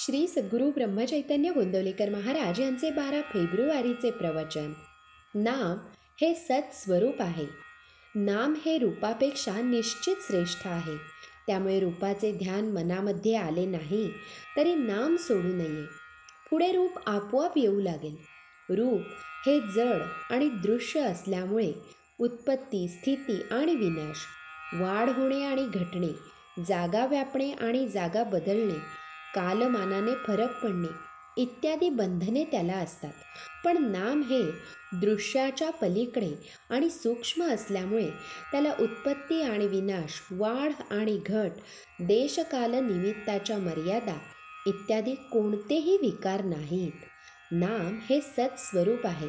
श्री सद्गुरू ब्रह्मचैतन्य गोंदवलेकर महाराज यांचे 12 फेब्रुवारीचे प्रवचन. नाम हे सत्स्वरूप आहे. नाम हे रूपापेक्षा निश्चित श्रेष्ठ आहे. त्यामुळे रूपाचे ध्यान मनामध्ये आले नाही तरी नाम सोडू नये. पुढे रूप आपोआप येऊ लागेल. रूप हे जड आणि दृश्य असल्यामुळे उत्पत्ती, स्थिती आणि विनाश, वाढ होणे आणि घटणे, जागा व्यापणे आणि जागा बदलणे, कालमानाने फरक पडणे इत्यादी बंधने त्याला असतात. पण नाम हे दृश्याच्या पलीकडे आणि सूक्ष्म असल्यामुळे त्याला उत्पत्ती आणि विनाश, वाढ आणि घट, देशकाल निमित्ताच्या मर्यादा इत्यादी कोणतेही विकार नाहीत. नाम हे सत्स्वरूप आहे.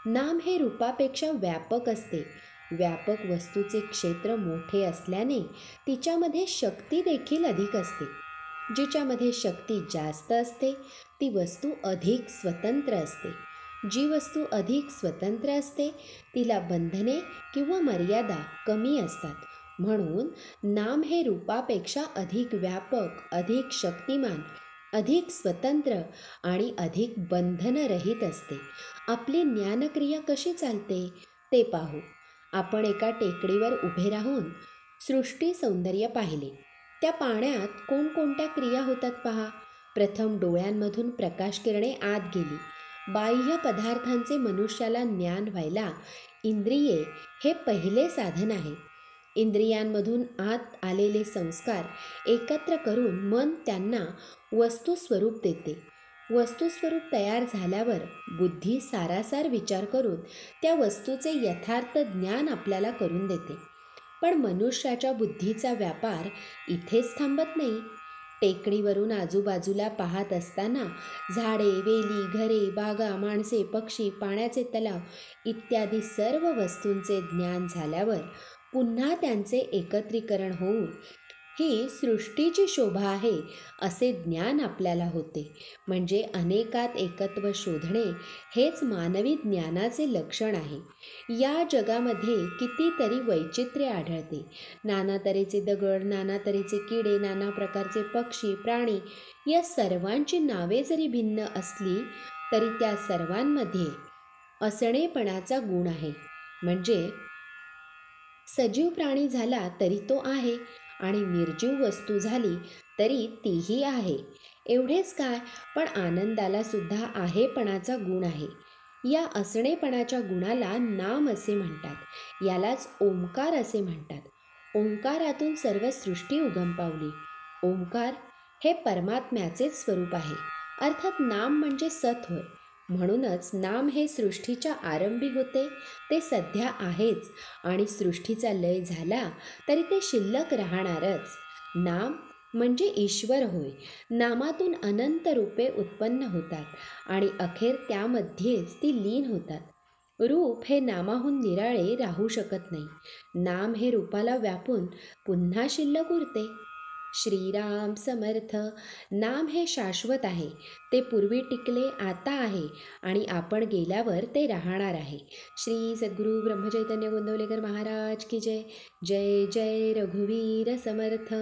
नाम हे रूपापेक्षा व्यापक असते. व्यापक वस्तूचे क्षेत्र मोठे असल्याने तिच्यामध्ये शक्ती देखील अधिक असते. जिच्यामध्ये शक्ती जास्त असते ती वस्तू अधिक स्वतंत्र असते. जी वस्तू अधिक स्वतंत्र असते तिला बंधने किंवा मर्यादा कमी असतात. म्हणून नाम हे रूपापेक्षा अधिक व्यापक, अधिक शक्तिमान, अधिक स्वतंत्र आणि अधिक बंधनरहित असते. आपली ज्ञानक्रिया कशी चालते ते पाहू. आपण एका टेकडीवर उभे राहून सृष्टी सौंदर्य पाहिले. त्या पाण्यात कोणकोणत्या क्रिया होतात पहा. प्रथम डोळ्यांमधून प्रकाश किरणे आत गेली. बाह्य पदार्थांचे मनुष्याला ज्ञान व्हायला इंद्रिये हे पहिले साधन आहे. इंद्रियांमधून आत आलेले संस्कार एकत्र करून मन त्यांना वस्तुस्वरूप देते. वस्तुस्वरूप तयार झाल्यावर बुद्धी सारासार विचार करून त्या वस्तूचे यथार्थ ज्ञान आपल्याला करून देते. पण मनुष्याच्या बुद्धीचा व्यापार इथेच थांबत नाही. टेकडीवरून आजूबाजूला पाहत असताना झाडे, वेली, घरे, बागा, माणसे, पक्षी, पाण्याचे तलाव इत्यादी सर्व वस्तूंचे ज्ञान झाल्यावर पुन्हा त्यांचे एकत्रीकरण होऊन ही सृष्टीची शोभा आहे असे ज्ञान आपल्याला होते. म्हणजे अनेकात एकत्व शोधणे हेच मानवी ज्ञानाचे लक्षण आहे. या जगामध्ये कितीतरी वैचित्र्य आढळते. नाना तऱ्हेचे दगड, नाना तऱ्हेचे किडे, नाना प्रकारचे पक्षी, प्राणी या सर्वांची नावे जरी भिन्न असली तरी त्या सर्वांमध्ये असणेपणाचा गुण आहे. म्हणजे सजीव प्राणी झाला तरी तो आहे आणि निर्जीव वस्तू झाली तरी तीही आहे. एवढेच काय, पण आनंदाला सुद्धा आहेपणाचा गुण आहे. या असणेपणाच्या गुणाला नाम असे म्हणतात. यालाच ओंकार असे म्हणतात. ओंकारातून सर्व सृष्टी उगम पावली. ओंकार हे परमात्म्याचेच स्वरूप आहे. अर्थात नाम म्हणजे सत होय. म्हणूनच नाम हे सृष्टीच्या आरंभी होते, ते सध्या आहेच आणि सृष्टीचा लय झाला तरी ते शिल्लक राहणारच. नाम म्हणजे ईश्वर होय. नामातून अनंत रूपे उत्पन्न होतात आणि अखेर त्यामध्येच ती लीन होतात. रूप हे नामाहून निराळे राहू शकत नाही. नाम हे रूपाला व्यापून पुन्हा शिल्लक उरते. श्रीराम समर्थ. नाम हे शाश्वत आहे. ते पूर्वी टिकले, आता आहे आणि आपण गेल्यावर ते राहणार आहे. श्री सद्गुरू ब्रह्मचैतन्य गोंदवलेकर महाराज की जय. जय जय रघुवीर समर्थ.